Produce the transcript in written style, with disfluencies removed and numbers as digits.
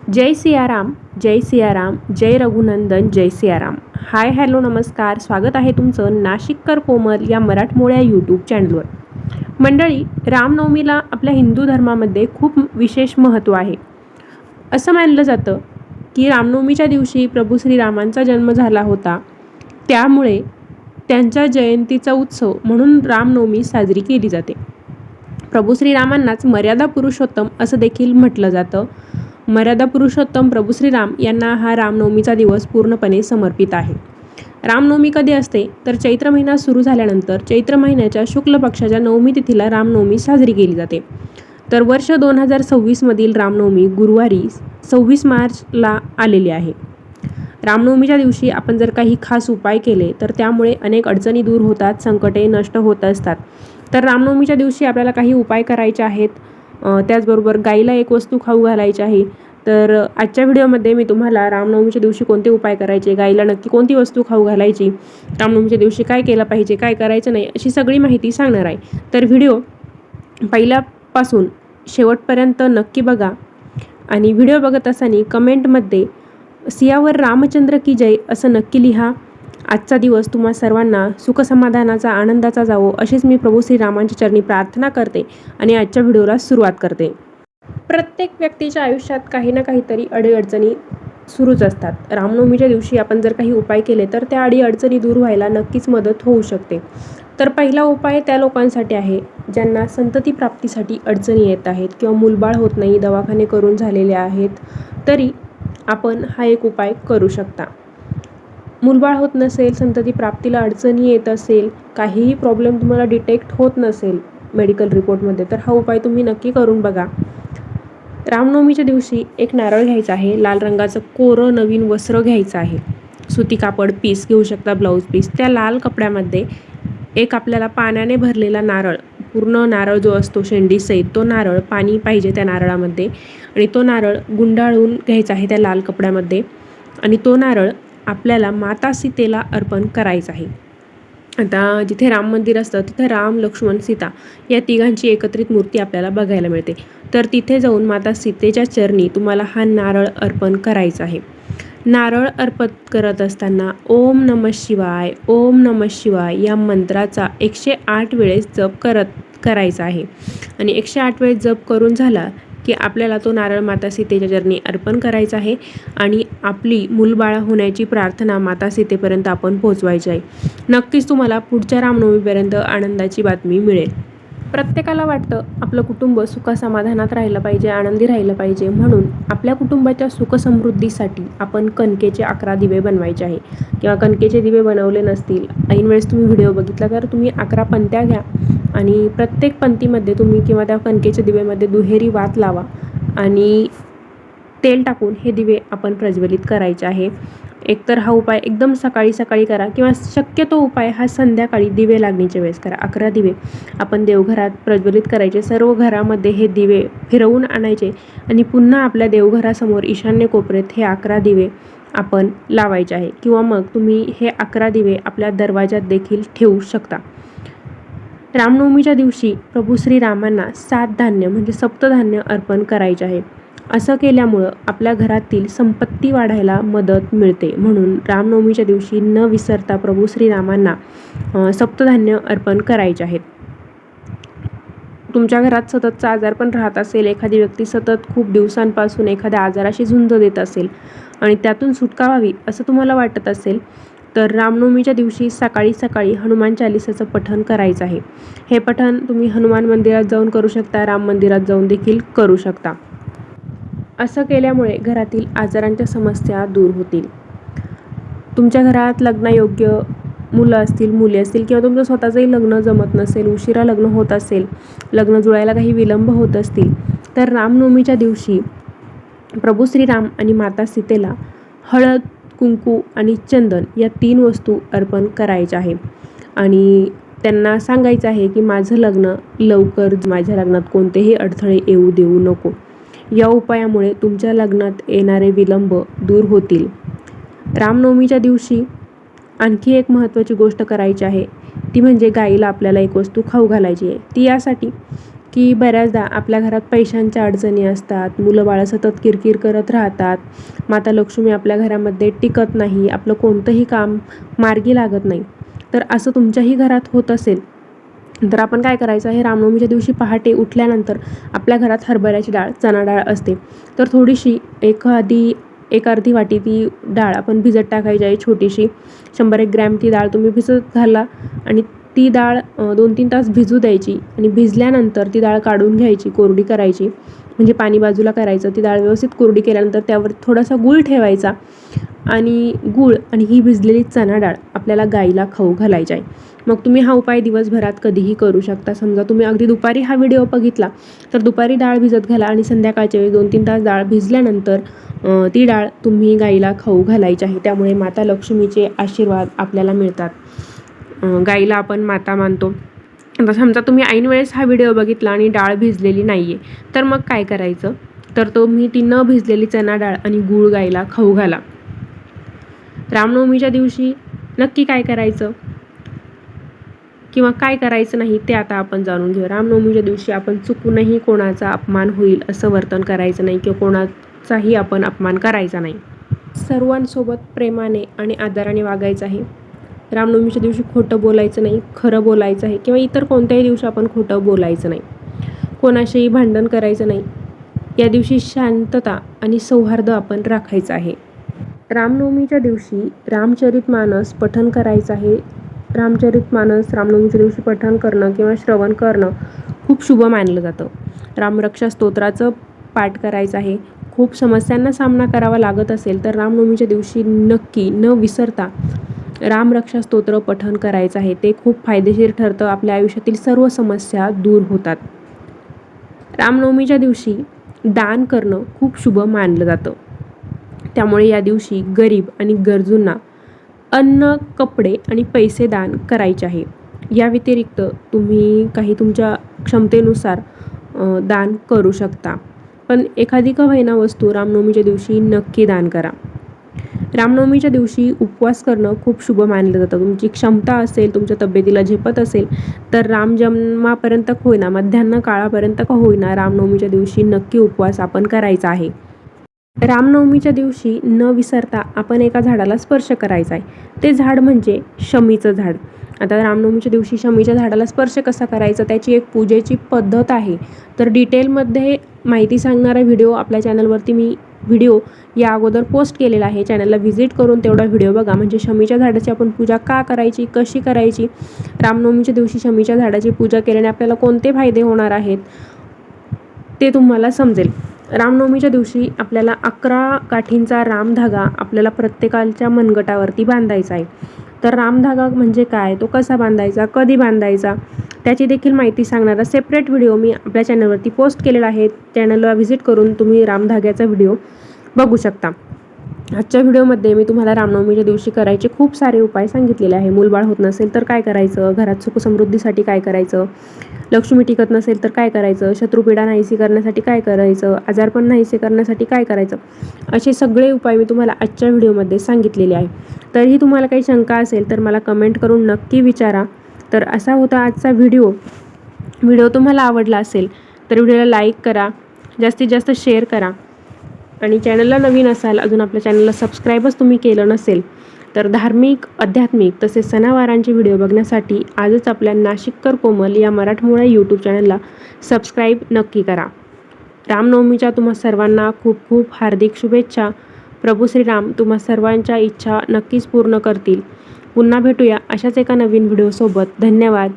जय सियाराम, जय सियाराम, जय रघुनंदन, जय Siyaram. Hi hello नमस्कार. स्वागत आहे तुमचं नाशिककर कोमल या मराठमोळ्या यूट्यूब चॅनलवर. मंडळी, रामनवमीला आपल्या हिंदू धर्मामध्ये खूप विशेष महत्त्व आहे. असं मानलं जातं की रामनवमीच्या दिवशी प्रभू श्रीरामांचा जन्म झाला होता, त्यामुळे त्यांच्या जयंतीचा उत्सव म्हणून रामनवमी साजरी केली जाते. प्रभू श्रीरामांनाच मर्यादा पुरुषोत्तम असं देखील म्हटलं जातं. मर्यादा पुरुषोत्तम प्रभू श्रीराम यांना हा रामनवमीचा दिवस पूर्णपणे समर्पित आहे. रामनवमी कधी असते तर चैत्र महिना सुरू झाल्यानंतर चैत्र महिन्याच्या शुक्ल पक्षाच्या नवमी तिथीला रामनवमी साजरी केली जाते. तर वर्ष 2026मधील रामनवमी गुरुवारी 26 मार्चला आलेली आहे. रामनवमीच्या दिवशी आपण जर काही खास उपाय केले तर त्यामुळे अनेक अडचणी दूर होतात, संकटे नष्ट होत असतात. तर रामनवमीच्या दिवशी आपल्याला काही उपाय करायचे आहेत. त्याचबरोबर गाईला एक वस्तू खाऊ घालायची आहे. तर आजच्या व्हिडिओमध्ये मी तुम्हाला रामनवमीच्या दिवशी कोणते उपाय करायचे, गाईला नक्की कोणती वस्तू खाऊ घालायची, रामनवमीच्या दिवशी काय केलं पाहिजे, काय करायचं नाही, अशी सगळी माहिती सांगणार आहे. तर व्हिडिओ पहिल्यापासून शेवटपर्यंत नक्की बघा आणि व्हिडिओ बघत असताना कमेंटमध्ये सियावर रामचंद्र की जय असं नक्की लिहा. आजचा दिवस तुम्हा सर्वांना सुखसमाधानाचा, आनंदाचा जावो अशीच मी प्रभू श्रीरामांच्या चरणी प्रार्थना करते आणि आजच्या व्हिडिओला सुरुवात करते. प्रत्येक व्यक्तीच्या आयुष्यात काही ना काहीतरी अडीअडचणी सुरूच असतात. रामनवमीच्या दिवशी आपण जर काही उपाय केले तर त्या अडीअडचणी दूर व्हायला नक्कीच मदत होऊ शकते. तर पहिला उपाय त्या लोकांसाठी आहे ज्यांना संतती प्राप्तीसाठी अडचणी येत आहेत किंवा मूलबाळ होत नाही, दवाखाने करून झालेले आहेत, तरी आपण हा एक उपाय करू शकता. मूलबाळ होत नसेल, संतती प्राप्तीला अडचणी येत असेल, काहीही प्रॉब्लेम तुम्हाला डिटेक्ट होत नसेल मेडिकल रिपोर्टमध्ये, तर हा उपाय तुम्ही नक्की करून बघा. रामनवमीच्या दिवशी एक नारळ घ्यायचा आहे, लाल रंगाचं कोरं नवीन वस्त्र घ्यायचं आहे, सुती कापड पीस घेऊ शकता, ब्लाऊज पीस. त्या लाल कपड्यामध्ये एक आपल्याला पाण्याने भरलेला नारळ, पूर्ण नारळ जो असतो शेंडीसहित, तो नारळ, पाणी पाहिजे त्या नारळामध्ये, आणि तो नारळ गुंडाळून घ्यायचा आहे त्या लाल कपड्यामध्ये, आणि तो नारळ आपल्याला माता सीतेला अर्पण करायचं आहे. आता जिथे राम मंदिर असतं तिथं राम, लक्ष्मण, सीता या तिघांची एकत्रित मूर्ती आपल्याला बघायला मिळते. तर तिथे जाऊन माता सीतेच्या चरणी तुम्हाला हा नारळ अर्पण करायचा आहे. नारळ अर्पण करत असताना ओम नमः शिवाय, ओम नमः शिवाय या मंत्राचा 108 वेळेस जप करायचा आहे. आणि 108 वेळेस जप करून झाला की आपल्याला तो नारळ माता सीतेच्या चरणी अर्पण करायचा आहे आणि आपली मूलबाळ होण्याची प्रार्थना माता सीतेपर्यंत आपण पोहोचवायची आहे. नक्कीच तुम्हाला पुढच्या रामनवमीपर्यंत आनंदाची बातमी मिळेल. प्रत्येकाला वाटतं आपलं कुटुंब सुखसमाधानात राहिलं पाहिजे, आनंदी राहिलं पाहिजे, म्हणून आपल्या कुटुंबाच्या सुखसमृद्धीसाठी आपण कणकेचे 11 दिवे बनवायचे आहे. किंवा कणकेचे दिवे बनवले नसतील, ऐन वेळेस तुम्ही व्हिडिओ बघितला तर तुम्ही 11 पंत्या घ्या आणि प्रत्येक पंक्तीमध्ये तुम्ही किंवा त्या कणकेच्या दिवेमध्ये दुहेरी वात लावा आणि तेल टाकून हे दिवे आपण प्रज्वलित करायचे आहे. एकतर हा उपाय एकदम सकाळी सकाळी करा किंवा शक्यतो उपाय हा संध्याकाळी दिवे लागण्याच्या वेळेस करा. 11 दिवे आपण देवघरात प्रज्वलित करायचे. सर्व घरामध्ये हे दिवे फिरवून आणायचे आणि पुन्हा आपल्या देवघरासमोर ईशान्य कोपऱ्यात हे 11 दिवे आपण लावायचे आहे. किंवा मग तुम्ही हे 11 दिवे आपल्या दरवाजात देखील ठेवू शकता. रामनवमीच्या दिवशी प्रभू श्रीरामांना 7 धान्य म्हणजे सप्तधान्य अर्पण करायचे आहे. असं केल्यामुळं आपल्या घरातील संपत्ती वाढायला मदत मिळते. म्हणून रामनवमीच्या दिवशी न विसरता प्रभू श्रीरामांना सप्तधान्य अर्पण करायचे आहेत. तुमच्या घरात सततचा आजारपण राहत असेल, एखादी व्यक्ती सतत खूप दिवसांपासून एखाद्या आजाराशी झुंज देत असेल आणि त्यातून सुटका व्हावी असं तुम्हाला वाटत असेल, तर रामनवमीच्या दिवशी सकाळी सकाळी हनुमान चालिसाचं पठण करायचं आहे. हे पठण तुम्ही हनुमान मंदिरात जाऊन करू शकता, राम मंदिरात जाऊन देखील करू शकता. असं केल्यामुळे घरातील आजारांच्या समस्या दूर होतील. तुमच्या घरात लग्नायोग्य मुलं असतील, मुली असतील किंवा तुमचं स्वतःचंही लग्न जमत नसेल, उशिरा लग्न होत असेल, लग्न जुळायला काही विलंब होत असतील, तर रामनवमीच्या दिवशी प्रभू श्रीराम आणि माता सीतेला हळद, कुंकू आणि चंदन या 3 वस्तू अर्पण करायच्या आहे आणि त्यांना सांगायचं आहे की माझं लग्न लवकर, माझ्या लग्नात कोणतेही अडथळे येऊ देऊ नको. या उपायामुळे तुमच्या लग्नात येणारे विलंब दूर होतील. रामनवमीच्या दिवशी आणखी एक महत्त्वाची गोष्ट करायची आहे, ती म्हणजे गाईला आपल्याला एक वस्तू खाऊ घालायची आहे. ती यासाठी की बऱ्याचदा आपल्या घरात पैशांच्या अडचणी असतात, मुलं बाळं सतत किरकिर करत राहतात, माता लक्ष्मी आपल्या घरामध्ये टिकत नाही, आपलं कोणतंही काम मार्गी लागत नाही. तर असं तुमच्याही घरात होत असेल तर आपण काय करायचं आहे, रामनवमीच्या दिवशी पहाटे उठल्यानंतर आपल्या घरात हरभऱ्याची डाळ, चणा डाळ असते, तर थोडीशी एक अर्धी वाटी ती डाळ आपण भिजत टाकायची आहे. छोटीशी 100-1 ग्रॅम ती डाळ तुम्ही भिजत घाला आणि ती डाळ 2-3 तास भिजू द्यायची आणि भिजल्यानंतर ती डाळ काढून घ्यायची, कोरडी करायची. म्हणजे पाणी बाजूला करायचं. ती डाळ व्यवस्थित कोरडी केल्यानंतर त्यावर थोडासा गूळ ठेवायचा आणि गूळ आणि ही भिजलेली चणा डाळ आपल्याला गाईला खाऊ घालायची आहे. मग तुम्ही हा उपाय दिवसभरात कधीही करू शकता. समजा तुम्ही अगदी दुपारी हा व्हिडिओ बघितला तर दुपारी डाळ भिजत घाला आणि संध्याकाळच्या वेळी 2-3 तास डाळ भिजल्यानंतर ती डाळ तुम्ही गाईला खाऊ घालायची आहे. त्यामुळे माता लक्ष्मीचे आशीर्वाद आपल्याला मिळतात. गाईला आपण माता मानतो. आता समजा तुम्ही ऐन वेळेस हा व्हिडिओ बघितला आणि डाळ भिजलेली नाही आहे, तर मग काय करायचं, तर तुम्ही ती न भिजलेली चणा डाळ आणि गूळ गाईला खाऊ घाला. रामनवमीच्या दिवशी नक्की काय करायचं किंवा काय करायचं नाही ते आता आपण जाणून घेऊ. रामनवमीच्या दिवशी आपण चुकूनही कोणाचा अपमान होईल असं वर्तन करायचं नाही किंवा कोणाचाही आपण अपमान करायचा नाही. सर्वांसोबत प्रेमाने आणि आदराने वागायचं आहे. रामनवमीच्या दिवशी खोटं बोलायचं नाही, खरं बोलायचं आहे किंवा इतर कोणत्याही दिवशी आपण खोटं बोलायचं नाही. कोणाशीही भांडण करायचं नाही. या दिवशी शांतता आणि सौहार्द आपण राखायचं आहे. रामनवमीच्या दिवशी रामचरितमानस पठण करायचं आहे. रामचरितमानस रामनवमीच्या दिवशी पठण करणं किंवा श्रवण करणं खूप शुभ मानलं जातं. रामरक्षा स्तोत्राचं पाठ करायचं आहे. खूप समस्यांना सामना करावा लागत असेल तर रामनवमीच्या दिवशी नक्की न विसरता रामरक्षा स्तोत्र पठण करायचं आहे. ते खूप फायदेशीर ठरतं. आपल्या आयुष्यातील सर्व समस्या दूर होतात. रामनवमीच्या दिवशी दान करणं खूप शुभ मानलं जातं. त्यामुळे या दिवशी गरीब आणि गरजूंना अन्न, कपडे आणि पैसे दान करायचे आहे. या व्यतिरिक्त तुम्ही काही तुमच्या क्षमतेनुसार दान करू शकता. पण एखादी का होईना वस्तू रामनवमीच्या दिवशी नक्की दान करा. रामनवमीच्या दिवशी उपवास करणं खूप शुभ मानलं जातं. तुमची क्षमता असेल, तुमच्या तब्येतीला झेपत असेल तर रामजन्मापर्यंत का होईना, मध्यान्ह काळापर्यंत का होईना, रामनवमीच्या दिवशी नक्की उपवास आपण करायचा आहे. रामनवमीच्या दिवशी न विसरता आपण एका झाडाला स्पर्श करायचा आहे. ते झाड म्हणजे शमीचं झाड. आता रामनवमीच्या दिवशी शमीच्या झाडाला स्पर्श कसा करायचा त्याची एक पूजेची पद्धत आहे. तर डिटेलमध्ये माहिती सांगणारा व्हिडिओ आपल्या चॅनलवरती मी या अगोदर पोस्ट केलेला आहे. चॅनलला व्हिजिट करून तेवढा व्हिडिओ बघा. म्हणजे शमीच्या झाडाची आपण पूजा का करायची, कशी करायची, रामनवमीच्या दिवशी शमीच्या झाडाची पूजा केल्याने आपल्याला कोणते फायदे होणार आहेत ते तुम्हाला समजेल. रामनवमीच्या दिवशी आपल्याला 11 काठींचा रामधागा आपल्याला प्रत्येकाच्या मनगटावरती बांधायचा आहे. तर रामधागा म्हणजे काय, तो कसा बांधायचा, कधी बांधायचा, त्याची देखील माहिती सांगणारा सेपरेट व्हिडिओ मी आपल्या चॅनलवरती पोस्ट केलेला आहे. चॅनलला व्हिजिट करून तुम्ही रामधाग्याचा व्हिडिओ बघू शकता. आजच्या व्हिडिओमध्ये मी तुम्हाला रामनवमीच्या दिवशी करायचे खूप सारे उपाय सांगितलेले आहे. मूलबाळ होत नसेल तर काय करायचं, घरात सुखसमृद्धीसाठी काय करायचं, लक्ष्मी टिकत नसेल तर काय करायचं, शत्रुपीडा नाहीशी करण्यासाठी काय करायचं, आजारपण नाहीसे करण्यासाठी काय करायचं, असे सगळे उपाय मी तुम्हाला आजच्या व्हिडिओमध्ये सांगितलेले आहे. तरीही तुम्हाला काही शंका असेल तर मला कमेंट करून नक्की विचारा. तर असा होता आजचा व्हिडिओ तुम्हाला आवडला असेल तर व्हिडिओला लाईक करा, जास्तीत जास्त शेअर करा आणि चॅनलला नवीन असाल, अजून आपल्या चॅनलला सबस्क्राईबच तुम्ही केलं नसेल तर धार्मिक, आध्यात्मिक तसेच सणावारांचे व्हिडिओ बघण्यासाठी आजच आपल्या नाशिककर कोमल या मराठमोळ्या यूट्यूब चॅनलला सबस्क्राईब नक्की करा. रामनवमीच्या तुम्हा सर्वांना खूप खूप हार्दिक शुभेच्छा. प्रभू श्रीराम तुम्हा सर्वांच्या इच्छा नक्कीच पूर्ण करतील. पुन्हा भेटूया अशाच एका नवीन व्हिडिओसोबत. धन्यवाद.